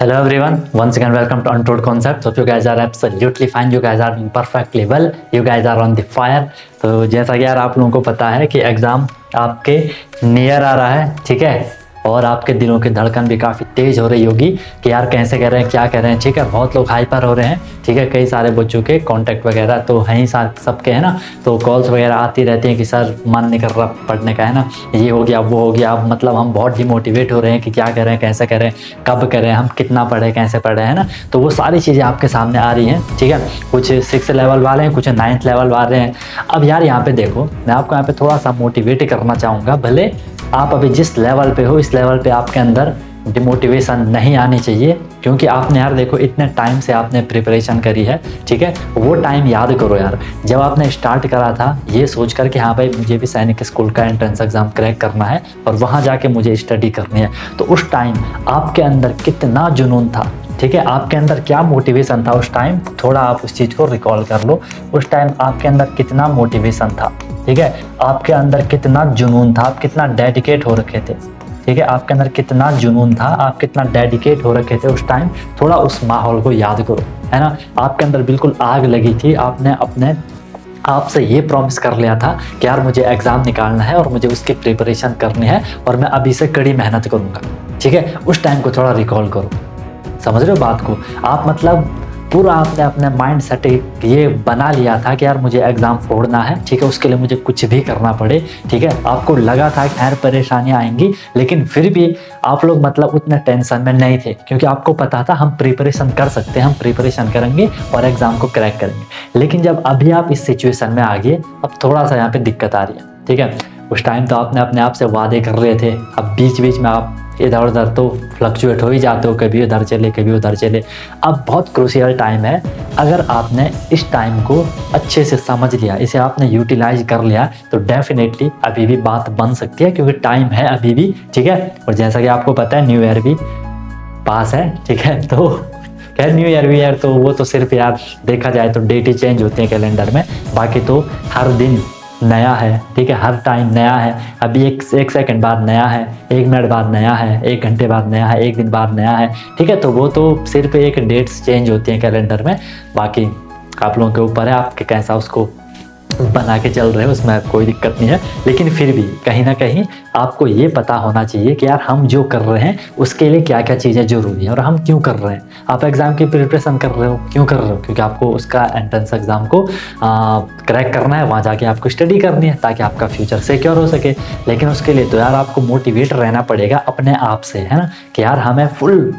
Hello everyone, once again welcome to Untold Concepts. Hope you guys are absolutely fine. You guys are doing perfectly well. You guys are on the fire. तो जैसा कि यार आप लोगों को पता है कि एग्ज़ाम आपके नियर आ रहा है, ठीक है, और आपके दिलों की धड़कन भी काफ़ी तेज़ हो रही होगी कि यार कैसे कर रहे हैं, क्या कर रहे हैं, ठीक है। बहुत लोग हाइपर हो रहे हैं, ठीक है। कई सारे बच्चों के कॉन्टैक्ट वगैरह तो हैं ही सबके, है ना। तो कॉल्स वगैरह आती रहती हैं कि सर मन नहीं कर रहा पढ़ने का, है ना, ये हो गया वो हो गया। अब मतलब हम बहुत डिमोटिवेट हो रहे हैं कि क्या करें, कैसे करें, कब करें, हम कितना पढ़ें, कैसे पढ़ें, है ना। तो वो सारी चीज़ें आपके सामने आ रही हैं, ठीक है। कुछ 6 लेवल वाले हैं, कुछ 9th लेवल वाले हैं। अब यार यहाँ पे देखो, मैं आपको यहाँ पे थोड़ा सा मोटिवेट करना चाहूँगा। भले आप अभी जिस लेवल पे हो, इस लेवल पे आपके अंदर डिमोटिवेशन नहीं आनी चाहिए, क्योंकि आपने यार देखो इतने टाइम से आपने प्रिपरेशन करी है, ठीक है। वो टाइम याद करो यार, जब आपने स्टार्ट करा था ये सोच कर कि हाँ भाई मुझे भी सैनिक स्कूल का एंट्रेंस एग्ज़ाम क्रैक करना है और वहाँ जाके मुझे स्टडी करनी है। तो उस टाइम आपके अंदर कितना जुनून था, ठीक है। आपके अंदर क्या मोटिवेशन था उस टाइम, थोड़ा आप उस चीज़ को रिकॉल कर लो। उस टाइम आपके अंदर कितना मोटिवेशन था, ठीक है। आपके अंदर कितना जुनून था, आप कितना डेडिकेट हो रखे थे, ठीक है। आपके अंदर कितना जुनून था, आप कितना डेडिकेट हो रखे थे उस टाइम। थोड़ा उस माहौल को याद करो, है ना। आपके अंदर बिल्कुल आग लगी थी। आपने अपने आपसे ये प्रॉमिस कर लिया था कि यार मुझे एग्ज़ाम निकालना है और मुझे उसकी प्रिपरेशन करनी है और मैं अभी से कड़ी मेहनत करूँगा, ठीक है। उस टाइम को थोड़ा रिकॉल करो, समझ रहे हो बात को। आप मतलब पूरा आपने अपने माइंड सेट ये बना लिया था कि यार मुझे एग्ज़ाम फोड़ना है, ठीक है। उसके लिए मुझे कुछ भी करना पड़े, ठीक है। आपको लगा था कि खैर परेशानियाँ आएंगी, लेकिन फिर भी आप लोग मतलब उतने टेंशन में नहीं थे, क्योंकि आपको पता था हम प्रिपरेशन कर सकते हैं, हम प्रिपरेशन करेंगे और एग्ज़ाम को क्रैक करेंगे। लेकिन जब अभी आप इस सिचुएशन में आ गए, अब थोड़ा सा यहाँ पर दिक्कत आ रही है, ठीक है। उस टाइम तो आपने अपने आप से वादे कर रहे थे, अब बीच बीच में आप इधर उधर तो फ्लक्चुएट हो ही जाते हो, कभी उधर चले कभी उधर चले। अब बहुत क्रूशियल टाइम है। अगर आपने इस टाइम को अच्छे से समझ लिया, इसे आपने यूटिलाइज कर लिया, तो डेफिनेटली अभी भी बात बन सकती है, क्योंकि टाइम है अभी भी, ठीक है। और जैसा कि आपको पता है न्यू ईयर भी पास है, ठीक है। तो खैर न्यू ईयर तो वो तो सिर्फ यार देखा जाए तो डेट ही चेंज होती है कैलेंडर में, बाकी तो हर दिन नया है, ठीक है। हर टाइम नया है। अभी एक सेकंड बाद नया है, 1 मिनट बाद नया है, 1 घंटे बाद नया है, 1 दिन बाद नया है, ठीक है। तो वो तो सिर्फ एक डेट्स चेंज होती हैं कैलेंडर में, बाकी आप लोगों के ऊपर है आपके कैसा उसको बना के चल रहे हो, उसमें कोई दिक्कत नहीं है। लेकिन फिर भी कहीं ना कहीं आपको ये पता होना चाहिए कि यार हम जो कर रहे हैं उसके लिए क्या क्या चीज़ें ज़रूरी है और हम क्यों कर रहे हैं। आप एग्ज़ाम की प्रिपरेशन कर रहे हो, क्यों कर रहे हो? क्योंकि आपको उसका एंट्रेंस एग्ज़ाम को क्रैक करना है, वहाँ जाके आपको स्टडी करनी है ताकि आपका फ्यूचर सिक्योर हो सके। लेकिन उसके लिए तो यार आपको मोटिवेट रहना पड़ेगा अपने आप से, है ना, कि यार हमें फुल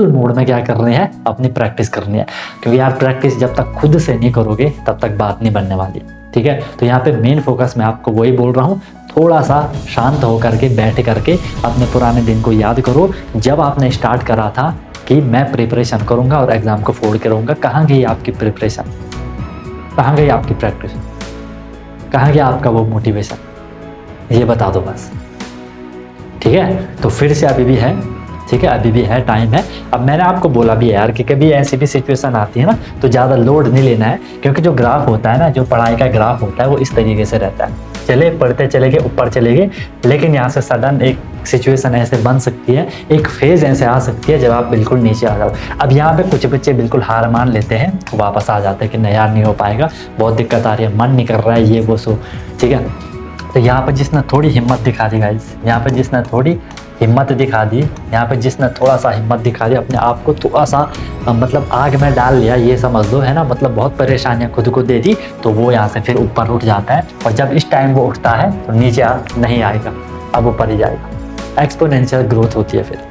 मूड में क्या करनी है, अपनी प्रैक्टिस करनी है। क्योंकि यार प्रैक्टिस जब तक खुद से नहीं करोगे तब तक बात नहीं बनने वाली, ठीक है। तो यहाँ पे मेन फोकस मैं आपको वही बोल रहा हूँ, थोड़ा सा शांत होकर के बैठ करके अपने पुराने दिन को याद करो, जब आपने स्टार्ट करा था कि मैं प्रिपरेशन करूँगा और एग्ज़ाम को फोड़ के रहूँगा। कहाँ गई आपकी प्रिपरेशन, कहाँ गई आपकी प्रैक्टिस, कहाँ गया आपका वो मोटिवेशन, ये बता दो बस, ठीक है। तो फिर से अभी भी है, ठीक है, अभी भी है, टाइम है। अब मैंने आपको बोला भी है यार कि कभी ऐसी भी सिचुएशन आती है ना, तो ज़्यादा लोड नहीं लेना है, क्योंकि जो ग्राफ होता है ना, जो पढ़ाई का ग्राफ होता है वो इस तरीके से रहता है, चले पढ़ते चले गए, ऊपर चले गए, लेकिन यहाँ से सडन एक सिचुएशन ऐसे बन सकती है, एक फेज़ ऐसे आ सकती है जब आप बिल्कुल नीचे आ जाओ। अब यहाँ पे कुछ बच्चे बिल्कुल हार मान लेते हैं, वापस आ जाते हैं कि नहीं यार नहीं हो पाएगा, बहुत दिक्कत आ रही है, मन नहीं कर रहा है, ये वो सो, ठीक है। तो यहाँ पर जिसने थोड़ी हिम्मत दिखा दी गाइस, यहाँ पर जिसने थोड़ी हिम्मत दिखा दी, यहाँ पे जिसने थोड़ा सा हिम्मत दिखा दी, अपने आप को थोड़ा सा मतलब आग में डाल लिया, ये समझ लो, है ना, मतलब बहुत परेशानियाँ खुद को दे दी, तो वो यहाँ से फिर ऊपर उठ जाता है। और जब इस टाइम वो उठता है तो नीचे नहीं आएगा, अब ऊपर ही जाएगा। एक्सपोनेंशियल ग्रोथ होती है फिर,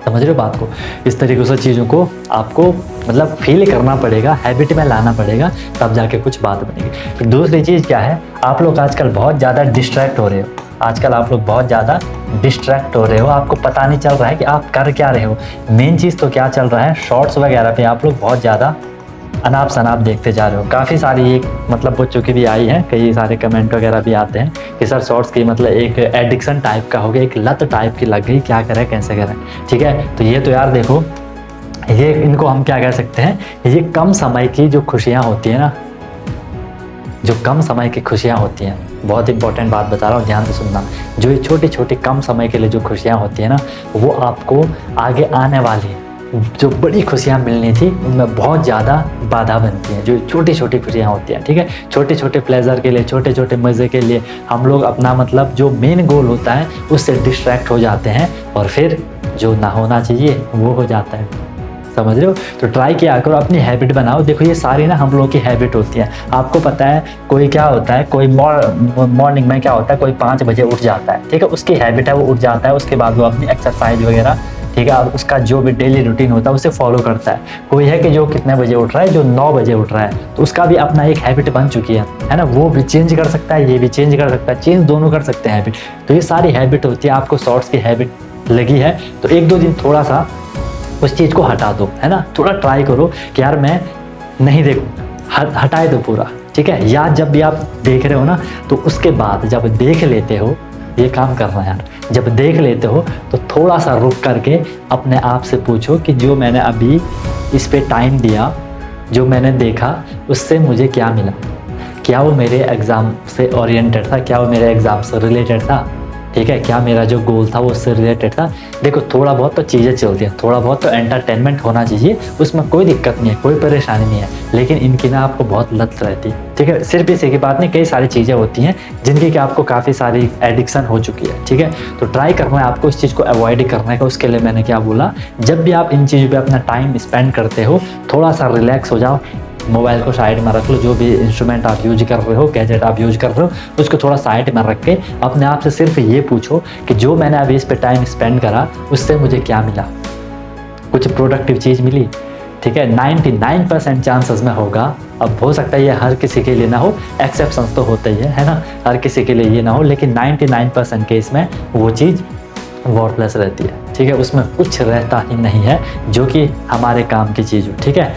समझ रहे हो बात को। इस तरीके से चीज़ों को आपको मतलब फील करना पड़ेगा, हैबिट में लाना पड़ेगा, तब जाके कुछ बात बनेगी। फिर दूसरी चीज़ क्या है, आप लोग आजकल बहुत ज़्यादा डिस्ट्रैक्ट हो रहे हो, आजकल आप लोग बहुत ज़्यादा डिस्ट्रैक्ट हो रहे हो, आपको पता नहीं चल रहा है कि आप कर क्या रहे हो। मेन चीज़ तो क्या चल रहा है, शॉर्ट्स वगैरह पे आप लोग बहुत ज़्यादा अनाप शनाप देखते जा रहे हो। काफ़ी सारी एक मतलब बच्चों की भी आई है, कई सारे कमेंट वगैरह भी आते हैं कि सर शॉर्ट्स की मतलब एक एडिक्शन टाइप का हो गया, एक लत टाइप की लग गई, क्या करें कैसे करें, ठीक है। तो ये तो यार देखो, ये इनको हम क्या कह सकते हैं, ये कम समय की जो खुशियाँ होती है ना, जो कम समय की खुशियाँ होती हैं, बहुत इंपॉर्टेंट बात बता रहा हूँ, ध्यान से सुनना। जो ये छोटी छोटी कम समय के लिए जो खुशियाँ होती हैं ना, वो आपको आगे आने वाली जो बड़ी खुशियाँ मिलनी थी उनमें बहुत ज़्यादा बाधा बनती हैं। जो छोटी छोटी खुशियाँ होती हैं, ठीक है, छोटे छोटे प्लेजर के लिए, छोटे छोटे मज़े के लिए हम लोग अपना मतलब जो मेन गोल होता है उससे डिस्ट्रैक्ट हो जाते हैं और फिर जो ना होना चाहिए वो हो जाता है। समझ रहे हो? तो ट्राई किया करो, अपनी हैबिट बनाओ। देखो ये सारी ना हम लोगों की हैबिट होती है। आपको पता है कोई क्या होता है, कोई मॉर्निंग में क्या होता है, कोई 5 बजे उठ जाता है, ठीक है, उसकी हैबिट है, वो उठ जाता है, उसके बाद वो अपनी एक्सरसाइज वगैरह, ठीक है, और उसका जो भी डेली रूटीन होता है उसे फॉलो करता है। कोई है कि जो कितने बजे उठ रहा है, जो 9 बजे उठ रहा है, तो उसका भी अपना एक हैबिट बन चुकी है ना, वो भी चेंज कर सकता है, ये भी चेंज कर सकता है, चेंज दोनों कर सकते हैं हैबिट। तो ये सारी हैबिट होती है। आपको शॉर्ट्स की हैबिट लगी है तो 1-2 दिन थोड़ा सा उस चीज़ को हटा दो, है ना, थोड़ा ट्राई करो कि यार मैं नहीं देखूँ, हटाए दो पूरा, ठीक है। या जब भी आप देख रहे हो ना, तो उसके बाद जब देख लेते हो, ये काम करना है यार, जब देख लेते हो तो थोड़ा सा रुक करके अपने आप से पूछो कि जो मैंने अभी इस पे टाइम दिया, जो मैंने देखा, उससे मुझे क्या मिला? क्या वो मेरे एग्ज़ाम से ओरिएंटेड था? क्या वो मेरे एग्ज़ाम से रिलेटेड था? ठीक है, क्या मेरा जो गोल था वो उससे रिलेटेड था? देखो थोड़ा बहुत तो चीज़ें चलती हैं, थोड़ा बहुत तो एंटरटेनमेंट होना चाहिए, उसमें कोई दिक्कत नहीं है, कोई परेशानी नहीं है, लेकिन इनकी ना आपको बहुत लत रहती है, ठीक है। सिर्फ इसी की बात नहीं, कई सारी चीज़ें होती हैं जिनकी कि आपको काफ़ी सारी एडिक्शन हो चुकी है, ठीक है। तो ट्राई करना है आपको इस चीज़ को अवॉइड करने का। उसके लिए मैंने क्या बोला, जब भी आप इन चीज़ों पर अपना टाइम स्पेंड करते हो, थोड़ा सा रिलैक्स हो जाओ, मोबाइल को साइड में रख लो, जो भी इंस्ट्रूमेंट आप यूज कर रहे हो, गैजेट आप यूज कर रहे हो, उसको थोड़ा साइड में रख के अपने आप से सिर्फ ये पूछो कि जो मैंने अभी इस पे टाइम स्पेंड करा उससे मुझे क्या मिला, कुछ प्रोडक्टिव चीज़ मिली, ठीक है। 99% चांसेस में होगा। अब हो सकता है ये हर किसी के लिए ना हो, एक्सेप्शंस तो होते ही है ना, हर किसी के लिए ये ना हो, लेकिन 99% केस में वो चीज़ वर्थलेस रहती है, ठीक है, उसमें कुछ रहता ही नहीं है जो कि हमारे काम की चीज़ हो, ठीक है।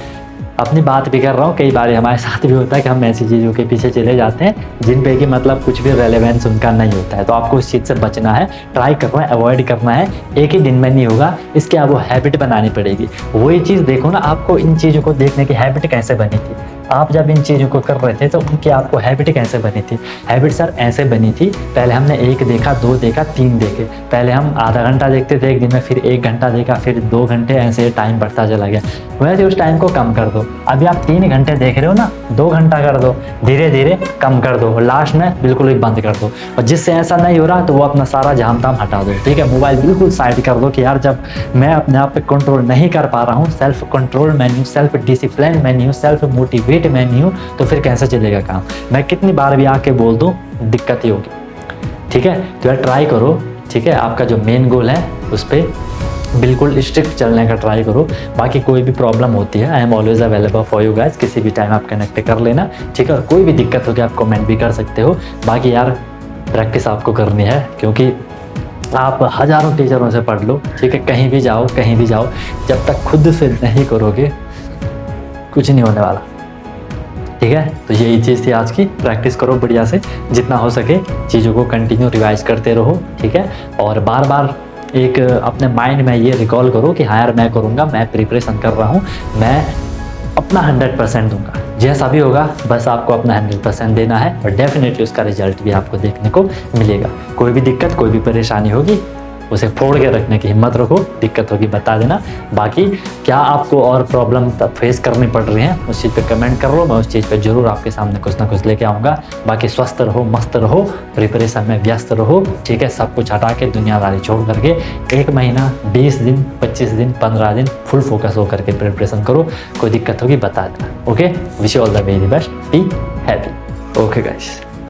अपनी बात भी कर रहा हूँ, कई बार हमारे साथ भी होता है कि हम ऐसी चीज़ों के पीछे चले जाते हैं जिन पे कि मतलब कुछ भी रेलेवेंस उनका नहीं होता है। तो आपको इस चीज़ से बचना है, ट्राई करना है, अवॉइड करना है। एक ही दिन में नहीं होगा, इसके आपको हैबिट बनानी पड़ेगी। वही चीज़ देखो ना, आपको इन चीज़ों को देखने की हैबिट कैसे बनी थी? आप जब इन चीज़ों को कर रहे थे तो उनकी आपको हैबिट कैसे बनी थी? हैबिट सर ऐसे बनी थी, पहले हमने 1 देखा, 2 देखा, 3 देखे। पहले हम आधा घंटा देखते थे एक दिन में, फिर 1 घंटा देखा, फिर 2 घंटे, ऐसे टाइम बढ़ता चला गया। वैसे उस टाइम को कम कर दो। अभी आप 3 घंटे देख रहे हो ना, 2 घंटा कर दो, धीरे धीरे कम कर दो, लास्ट में बिल्कुल ही बंद कर दो। और जिससे ऐसा नहीं हो रहा तो वो अपना सारा झाम ताम हटा दो, ठीक है। मोबाइल बिल्कुल साइड कर दो कि यार जब मैं अपने आप पे कंट्रोल नहीं कर पा रहा हूँ, सेल्फ कंट्रोल में नहीं हूँ, सेल्फ डिसिप्लिन में नहीं हूँ, सेल्फ मोटिवेट में नहीं हूँ, तो फिर कैसे चलेगा काम? मैं कितनी बार भी आके बोल दूँ, दिक्कत ही होगी, ठीक है। तो यार ट्राई करो, ठीक है। आपका जो मेन गोल है उस पर बिल्कुल स्ट्रिक्ट चलने का ट्राई करो। बाकी कोई भी प्रॉब्लम होती है, I am always available for you guys, किसी भी टाइम आप कनेक्ट कर लेना, ठीक है। और कोई भी दिक्कत होगी आप कमेंट भी कर सकते हो। बाकी यार प्रैक्टिस आपको करनी है, क्योंकि आप हज़ारों टीचरों से पढ़ लो, ठीक है, कहीं भी जाओ, कहीं भी जाओ, जब तक खुद से नहीं करोगे कुछ नहीं होने वाला, ठीक है। तो यही चीज़ थी आज की। प्रैक्टिस करो बढ़िया से, जितना हो सके चीज़ों को कंटिन्यू रिवाइज करते रहो, ठीक है। और बार बार एक अपने माइंड में ये रिकॉल करो कि हाँ यार मैं करूँगा, मैं प्रिपरेशन कर रहा हूँ, मैं अपना 100% दूंगा, जैसा भी होगा बस आपको अपना 100% देना है, और डेफिनेटली उसका रिजल्ट भी आपको देखने को मिलेगा। कोई भी दिक्कत, कोई भी परेशानी होगी, उसे फोड़ के रखने की हिम्मत रखो, दिक्कत होगी बता देना। बाकी क्या आपको और प्रॉब्लम फेस करनी पड़ रही हैं उस चीज़ पे कमेंट कर लो, मैं उस चीज़ पे ज़रूर आपके सामने कुछ ना कुछ लेके आऊँगा। बाकी स्वस्थ रहो, मस्त रहो, प्रिपरेशन में व्यस्त रहो, ठीक है। सब कुछ हटा के, दुनियादारी छोड़ करके 1 महीना, 20 दिन, 25 दिन, 15 दिन फुल फोकस हो करके प्रिपरेशन करो। कोई दिक्कत होगी बता देना, okay. Wish you all the very best, be happy, okay guys.